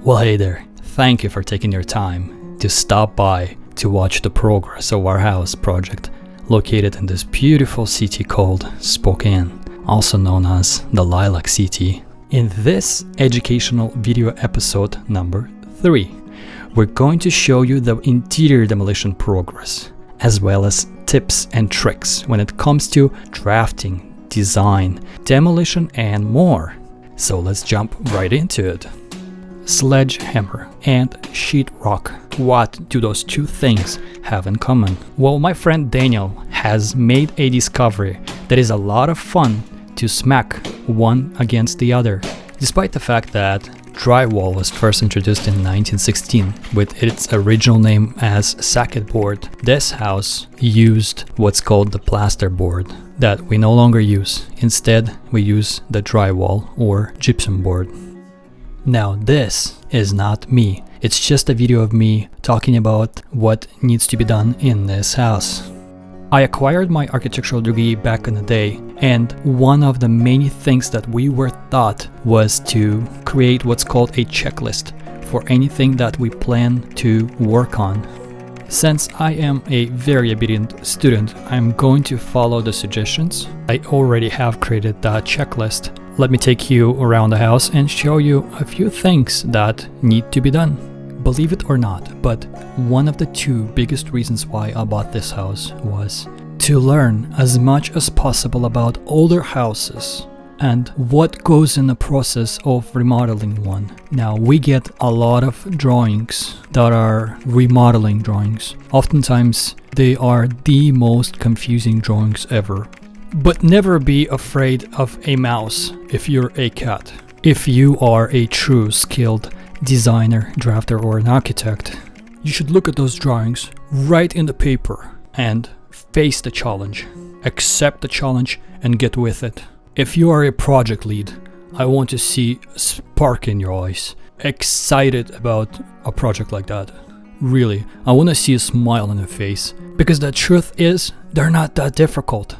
Well, hey there. Thank you for taking your time to stop by to watch the progress of our house project located in this beautiful city called Spokane, also known as the Lilac City. In this educational video episode number 3, we're going to show you the interior demolition progress, as well as tips and tricks when it comes to drafting, design, demolition, and more. So let's jump right into it. Sledgehammer and sheetrock. What do those two things have in common? Well, my friend Daniel has made a discovery that is a lot of fun to smack one against the other. Despite the fact that drywall was first introduced in 1916 with its original name as sacket board, this house used what's called the plaster board that we no longer use. Instead, we use the drywall or gypsum board. Now, this is not me. It's just a video of me talking about what needs to be done in this house. I acquired my architectural degree back in the day, and one of the many things that we were taught was to create what's called a checklist for anything that we plan to work on. Since I am a very obedient student, I'm going to follow the suggestions. I already have created that checklist. Let me take you around the house and show you a few things that need to be done. Believe it or not, but one of the two biggest reasons why I bought this house was to learn as much as possible about older houses and what goes in the process of remodeling one. Now, we get a lot of drawings that are remodeling drawings. Oftentimes, they are the most confusing drawings ever. But never be afraid of a mouse if you're a cat. If you are a true skilled designer, drafter, or an architect, you should look at those drawings, write in the paper, and face the challenge. Accept the challenge and get with it. If you are a project lead, I want to see a spark in your eyes, excited about a project like that. Really, I want to see a smile on your face, because the truth is, they're not that difficult.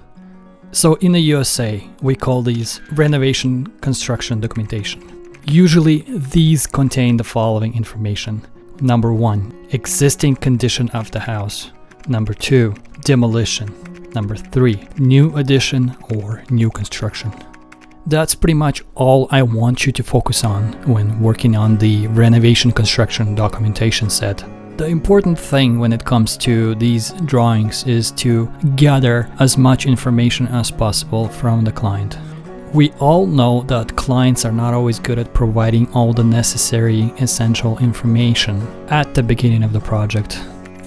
So in the USA, we call these renovation construction documentation. Usually, these contain the following information. Number 1, existing condition of the house. Number 2, demolition. Number 3, new addition or new construction. That's pretty much all I want you to focus on when working on the renovation construction documentation set. The important thing when it comes to these drawings is to gather as much information as possible from the client. We all know that clients are not always good at providing all the necessary essential information at the beginning of the project.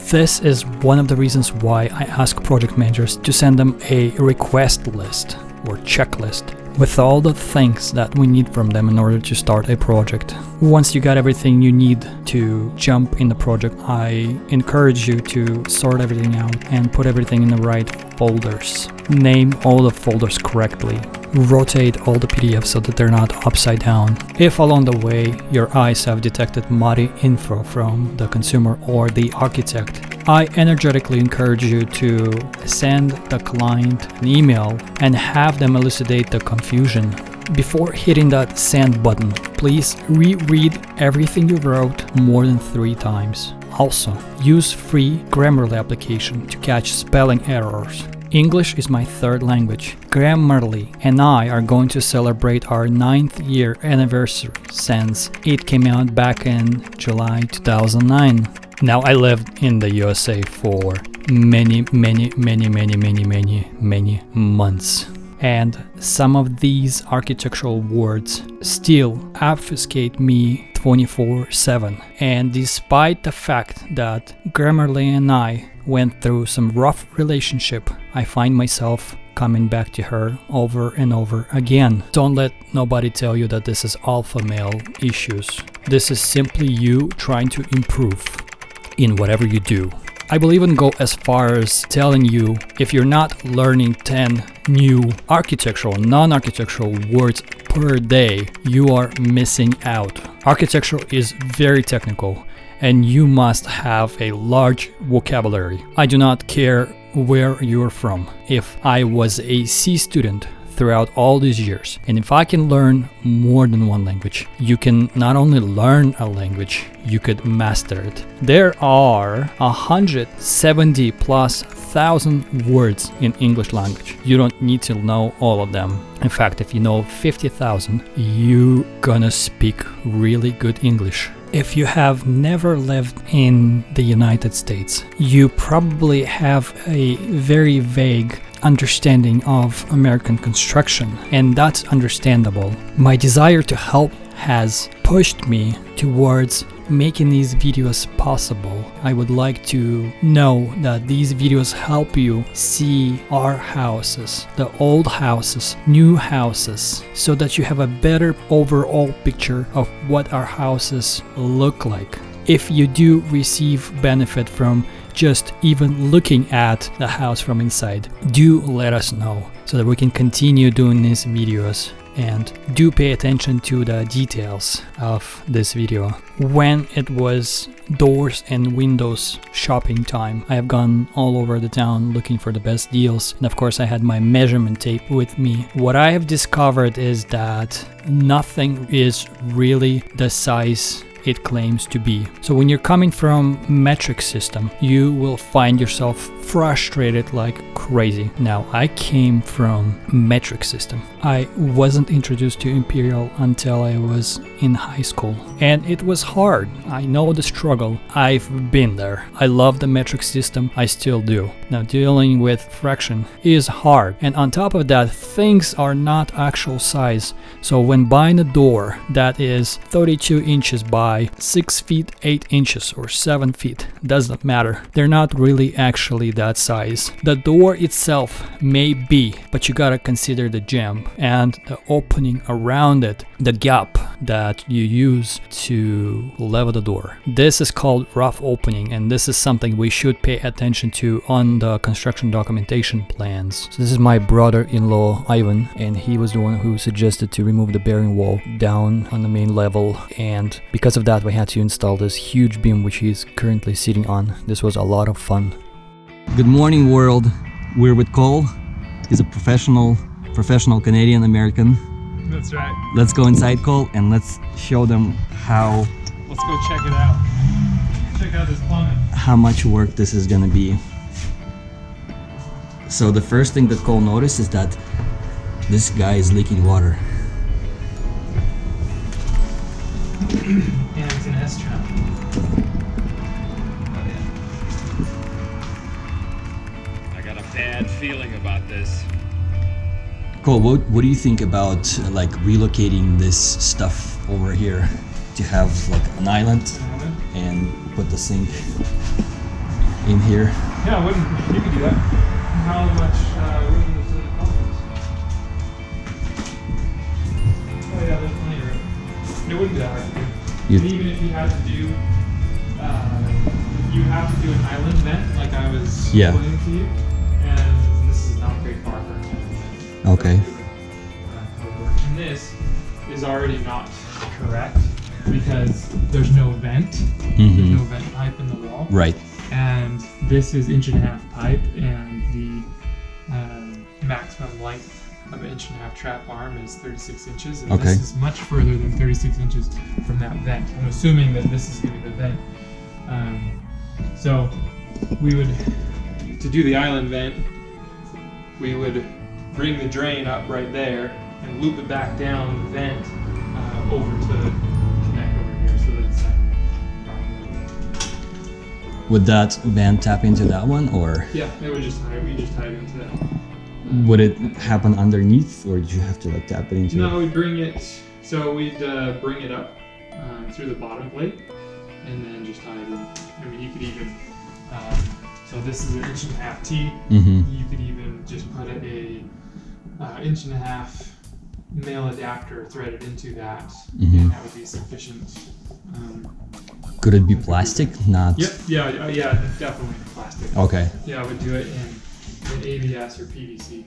This is one of the reasons why I ask project managers to send them a request list or checklist with all the things that we need from them in order to start a project. Once you got everything you need to jump in the project, I encourage you to sort everything out and put everything in the right folders. Name all the folders correctly. Rotate all the PDFs so that they're not upside down. If along the way your eyes have detected muddy info from the consumer or the architect, I energetically encourage you to send the client an email and have them elucidate the confusion. Before hitting that send button, please reread everything you wrote more than 3 times. Also, use free Grammarly application to catch spelling errors. English is my third language. Grammarly and I are going to celebrate our 9th year anniversary since it came out back in July 2009. Now, I lived in the USA for many months. And some of these architectural words still obfuscate me 24/7. And despite the fact that Grammarly and I went through some rough relationship, I find myself coming back to her over and over again. Don't let nobody tell you that this is alpha male issues. This is simply you trying to improve in whatever you do. I will even go as far as telling you, if you're not learning 10 new architectural, non-architectural words per day, you are missing out. Architecture is very technical, and you must have a large vocabulary. I do not care where you're from. If I was a C student throughout all these years. And if I can learn more than one language, you can not only learn a language, you could master it. There are 170 plus thousand words in English language. You don't need to know all of them. In fact, if you know 50,000, you're gonna speak really good English. If you have never lived in the United States, you probably have a very vague understanding of American construction, and that's understandable. My desire to help has pushed me towards making these videos possible. I would like to know that these videos help you see our houses, the old houses, new houses, so that you have a better overall picture of what our houses look like. If you do receive benefit from just even looking at the house from inside, do let us know so that we can continue doing these videos. And do pay attention to the details of this video. When it was doors and windows shopping time, I have gone all over the town looking for the best deals, and of course I had my measurement tape with me. What I have discovered is that nothing is really the size it claims to be. So when you're coming from metric system, you will find yourself frustrated like crazy. Now, I came from metric system. I wasn't introduced to imperial until I was in high school, and it was hard. I know the struggle. I've been there. I love the metric system. I still do. Now, dealing with fraction is hard, and on top of that, things are not actual size. So when buying a door that is 32 inches by 6 feet 8 inches or 7 feet, doesn't matter. They're not really actually that size. The door itself may be, but you gotta consider the jamb and the opening around it, the gap that you use to level the door. This is called rough opening, and this is something we should pay attention to on the construction documentation plans. So this is my brother-in-law Ivan, and he was the one who suggested to remove the bearing wall down on the main level, and because of that we had to install this huge beam which he's currently sitting on. This was a lot of fun. Good morning, world. We're with Cole. He's a professional Canadian American. That's right. Let's go inside, Cole, and let's show them how. Let's go check it out. Check out this plumbing. How much work this is gonna be. So the first thing that Cole noticed is that this guy is leaking water. And it's an S-trap. I got a bad feeling about this. Cole, what do you think about like relocating this stuff over here to have like an island and put the sink in here? Yeah, you could do that. How much room is it cost? Oh yeah, there's plenty of room. It wouldn't be that hard to do. And even if you had to do, you have to do an island vent, like I was explaining to you, and this is not very far from it. Okay. And this is already not correct because there's no vent. There's no vent pipe in the wall. Right. And this is 1.5-inch pipe, and the maximum length of an 1.5-inch trap arm is 36 inches. And this is much further than 36 inches from that vent. I'm assuming that this is going to be the vent. So we would, to do the island vent, we would bring the drain up right there and loop it back down the vent over to connect over here, so that it's Would that vent tap into that one, or? yeah, it would just tie it into that. Would it happen underneath, or did you have to like tap it into? No, we'd bring it. So we'd bring it up through the bottom plate, and then just tie it in. I mean, you could even. So this is an 1.5-inch T. You could even just put a 1.5-inch male adapter threaded into that, and that would be sufficient. Could it be plastic? Not. Yep. Yeah. Definitely plastic. Okay. Yeah, I would do it in ABS or PVC.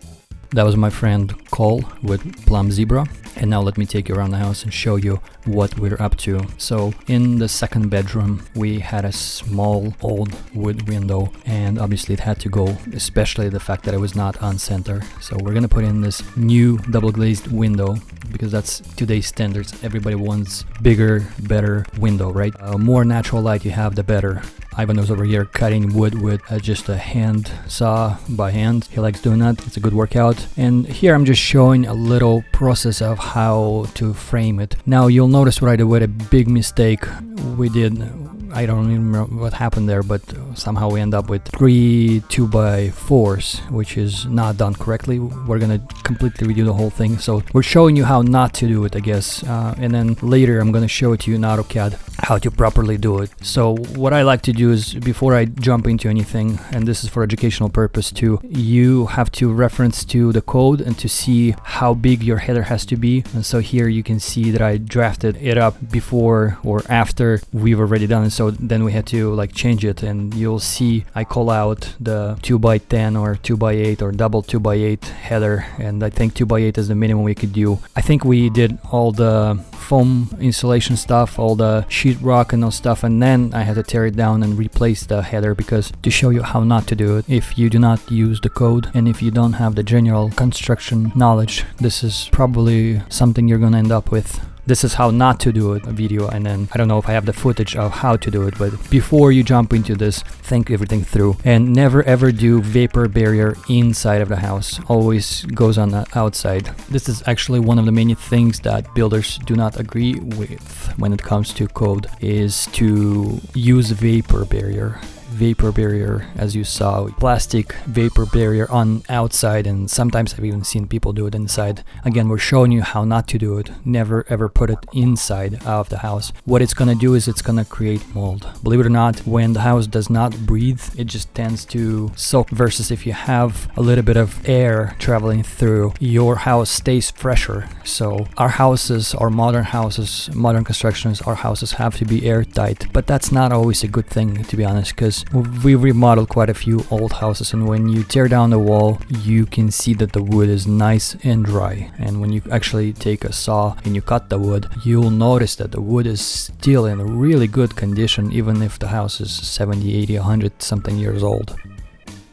That was my friend Cole with Plum Zebra. And now let me take you around the house and show you what we're up to. So in the second bedroom, we had a small old wood window, and obviously it had to go, especially the fact that it was not on center. So we're gonna put in this new double glazed window because that's today's standards. Everybody wants bigger, better window, right? More natural light you have, the better. Ivan was over here cutting wood with just a hand saw by hand. He likes doing that. It's a good workout. And here I'm just showing a little process of how to frame it. Now you'll notice right away a big mistake we did. I don't even remember what happened there, but somehow we end up with 3 2x4s, which is not done correctly. We're gonna completely redo the whole thing. So we're showing you how not to do it, I guess. And then later I'm gonna show it to you in AutoCAD how to properly do it. So what I like to do is, before I jump into anything, and this is for educational purpose too, you have to reference to the code and to see how big your header has to be. And so here you can see that I drafted it up before or after we've already done it. So then we had to like change it, and you'll see I call out the 2x10 or 2x8 or double 2x8 header, and I think 2x8 is the minimum we could do. I think we did all the foam insulation stuff, all the sheetrock and all stuff, and then I had to tear it down and replace the header because to show you how not to do it if you do not use the code and if you don't have the general construction knowledge. This is probably something you're gonna end up with. This is how not to do it, a video, and then I don't know if I have the footage of how to do it, but before you jump into this, think everything through. And never ever do vapor barrier inside of the house. Always goes on the outside. This is actually one of the many things that builders do not agree with when it comes to code, is to use vapor barrier. Vapor barrier, as you saw, plastic vapor barrier on outside, and sometimes I've even seen people do it inside. Again, we're showing you how not to do it. Never ever put it inside of the house. What it's gonna do is it's gonna create mold. Believe it or not, when the house does not breathe, it just tends to soak, versus if you have a little bit of air traveling through, your house stays fresher. So our houses, our modern houses, modern constructions, our houses have to be airtight, but that's not always a good thing, to be honest, because we remodeled quite a few old houses, and when you tear down the wall, you can see that the wood is nice and dry. And when you actually take a saw and you cut the wood, you'll notice that the wood is still in really good condition, even if the house is 70, 80, 100 something years old.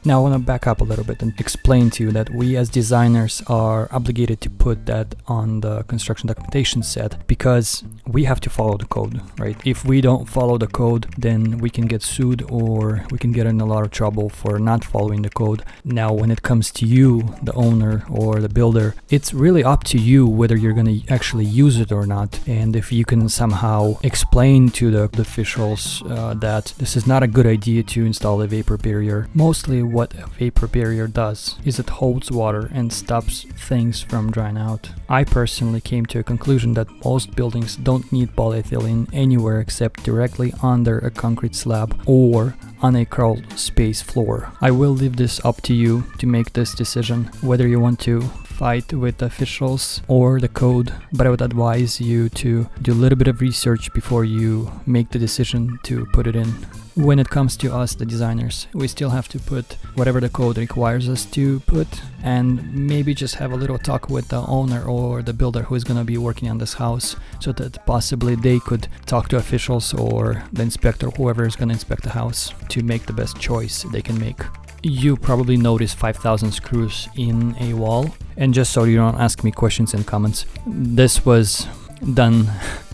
Now I want to back up a little bit and explain to you that we as designers are obligated to put that on the construction documentation set because we have to follow the code, right? If we don't follow the code, then we can get sued or we can get in a lot of trouble for not following the code. Now when it comes to you, the owner or the builder, it's really up to you whether you're going to actually use it or not. And if you can somehow explain to the officials that this is not a good idea to install a vapor barrier. Mostly what a vapor barrier does is it holds water and stops things from drying out. I personally came to a conclusion that most buildings don't need polyethylene anywhere except directly under a concrete slab or on a crawl space floor. I will leave this up to you to make this decision, whether you want to fight with the officials or the code, but I would advise you to do a little bit of research before you make the decision to put it in. When it comes to us, the designers, we still have to put whatever the code requires us to put, and maybe just have a little talk with the owner or the builder who is going to be working on this house, so that possibly they could talk to officials or the inspector, whoever is going to inspect the house, to make the best choice they can make. You probably noticed 5,000 screws in a wall, and just so you don't ask me questions in comments, this was done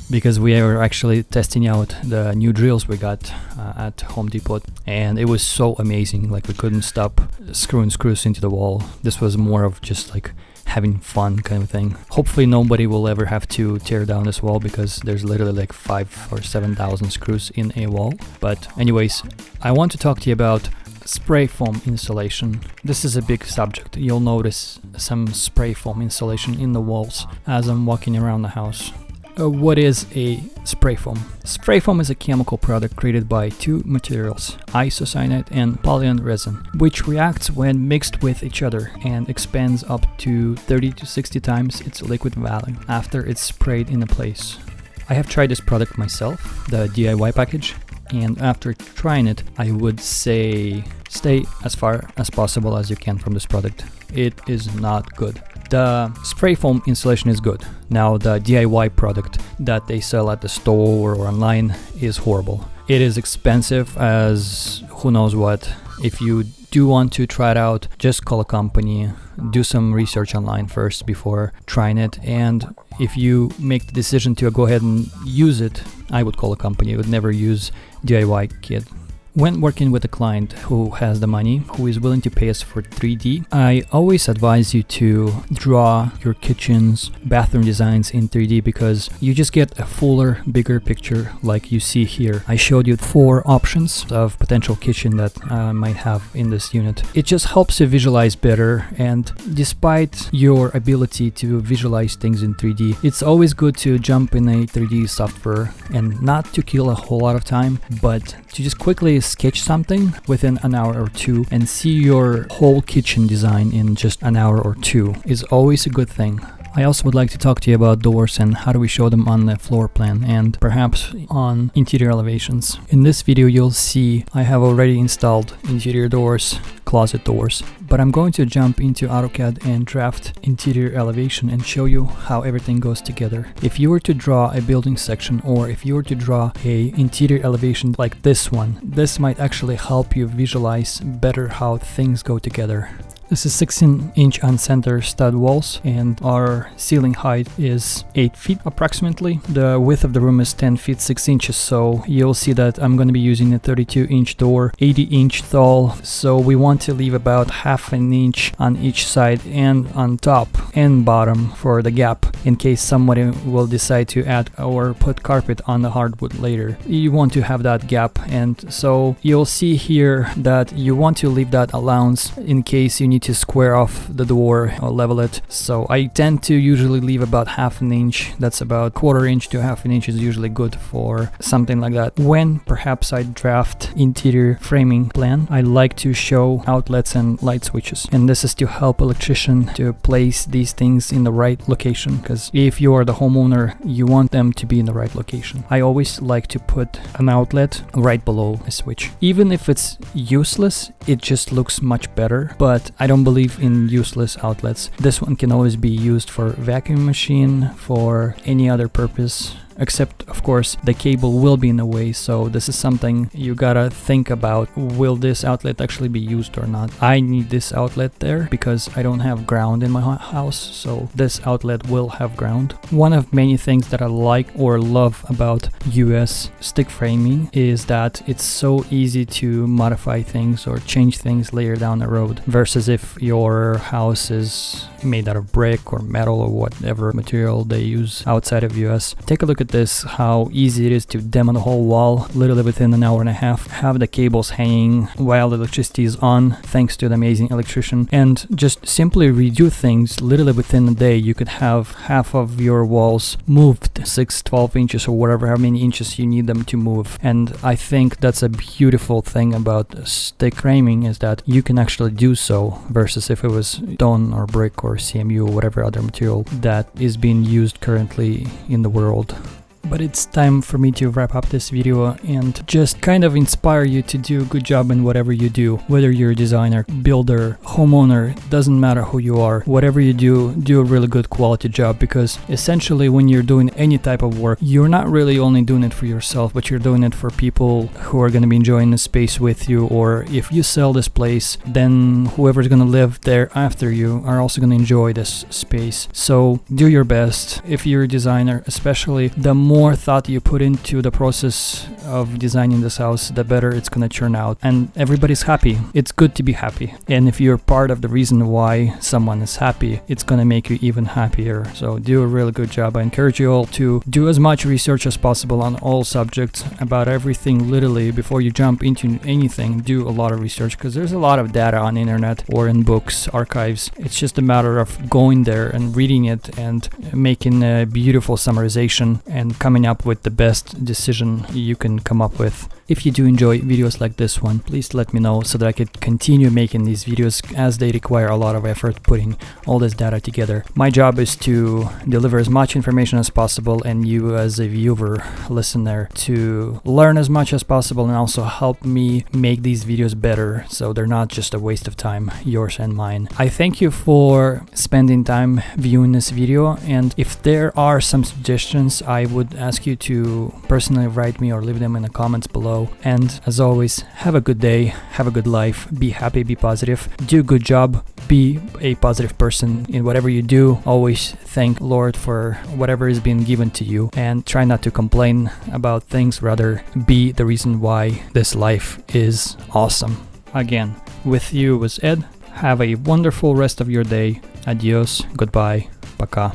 because we were actually testing out the new drills we got at Home Depot, and it was so amazing. Like, we couldn't stop screwing screws into the wall. This was more of just like having fun kind of thing. Hopefully nobody will ever have to tear down this wall because there's literally like 5,000 or 7,000 screws in a wall. But anyways, I want to talk to you about spray foam insulation. This is a big subject. You'll notice some spray foam insulation in the walls as I'm walking around the house. What is a spray foam? Spray foam is a chemical product created by two materials, isocyanate and polyene resin, which reacts when mixed with each other and expands up to 30 to 60 times its liquid value after it's sprayed into place. I have tried this product myself, the DIY package, and after trying it, I would say stay as far as possible as you can from this product. It is not good. The spray foam insulation is good. Now the DIY product that they sell at the store or online is horrible. It is expensive as who knows what. If you do want to try it out, just call a company, do some research online first before trying it, and if you make the decision to go ahead and use it, I would call a company. I would never use DIY kit. When working with a client who has the money, who is willing to pay us for 3D, I always advise you to draw your kitchen's bathroom designs in 3D because you just get a fuller, bigger picture like you see here. I showed you 4 options of potential kitchen that I might have in this unit. It just helps you visualize better, and despite your ability to visualize things in 3D, it's always good to jump in a 3D software and not to kill a whole lot of time, but to just quickly sketch something within an hour or 2 and see your whole kitchen design in just an hour or 2 is always a good thing. I also would like to talk to you about doors and how do we show them on the floor plan and perhaps on interior elevations. In this video you'll see I have already installed interior doors, closet doors, but I'm going to jump into AutoCAD and draft interior elevation and show you how everything goes together. If you were to draw a building section or if you were to draw a interior elevation like this one, this might actually help you visualize better how things go together. This is 16-inch on-center stud walls and our ceiling height is 8 feet approximately. The width of the room is 10 feet 6 inches, so you'll see that I'm going to be using a 32-inch door, 80-inch tall, so we want to leave about half an inch on each side and on top and bottom for the gap in case somebody will decide to add or put carpet on the hardwood later. You want to have that gap, and so you'll see here that you want to leave that allowance in case you need to square off the door or level it. So I tend to usually leave about half an inch. That's about 1/4 inch to half an inch is usually good for something like that. When perhaps I draft interior framing plan, I like to show outlets and light switches, and this is to help electrician to place these things in the right location, because if you are the homeowner you want them to be in the right location. I always like to put an outlet right below a switch. Even if it's useless, it just looks much better, but I don't believe in useless outlets. This one can always be used for vacuum machine, for any other purpose, except of course the cable will be in the way, so this is something you gotta think about. Will this outlet actually be used or not? I need this outlet there because I don't have ground in my house, so this outlet will have ground. One of many things that I like or love about US stick framing is that it's so easy to modify things or change things later down the road, versus if your house is made out of brick or metal or whatever material they use outside of US. Take a look at this, how easy it is to demo the whole wall literally within an hour and a half, have the cables hanging while the electricity is on thanks to the amazing electrician, and just simply redo things literally within a day. You could have half of your walls moved 6-12 inches or whatever, how many inches you need them to move. And I think that's a beautiful thing about stick framing, is that you can actually do so, versus if it was stone or brick or CMU or whatever other material that is being used currently in the world. But it's time for me to wrap up this video and just kind of inspire you to do a good job in whatever you do. Whether you're a designer, builder, homeowner, doesn't matter who you are. Whatever you do a really good quality job, because essentially when you're doing any type of work, you're not really only doing it for yourself, but you're doing it for people who are going to be enjoying the space with you. Or if you sell this place, then whoever's going to live there after you are also going to enjoy this space. So do your best. If you're a designer, especially, the more thought you put into the process of designing this house, the better it's gonna turn out, and everybody's happy. It's good to be happy, and if you're part of the reason why someone is happy, it's gonna make you even happier. So do a really good job. I encourage you all to do as much research as possible on all subjects about everything. Literally, before you jump into anything, do a lot of research, because there's a lot of data on the internet or in books, archives. It's just a matter of going there and reading it and making a beautiful summarization and coming up with the best decision you can come up with. If you do enjoy videos like this one, please let me know so that I could continue making these videos, as they require a lot of effort putting all this data together. My job is to deliver as much information as possible, and you as a viewer, listener, to learn as much as possible and also help me make these videos better so they're not just a waste of time, yours and mine. I thank you for spending time viewing this video, and if there are some suggestions, I would ask you to personally write me or leave them in the comments below. And as always, have a good day, have a good life, be happy, be positive, do a good job, be a positive person in whatever you do. Always thank Lord for whatever is being given to you, and try not to complain about things, rather be the reason why this life is awesome. Again, with you was Ed. Have a wonderful rest of your day. Adios, goodbye, пока.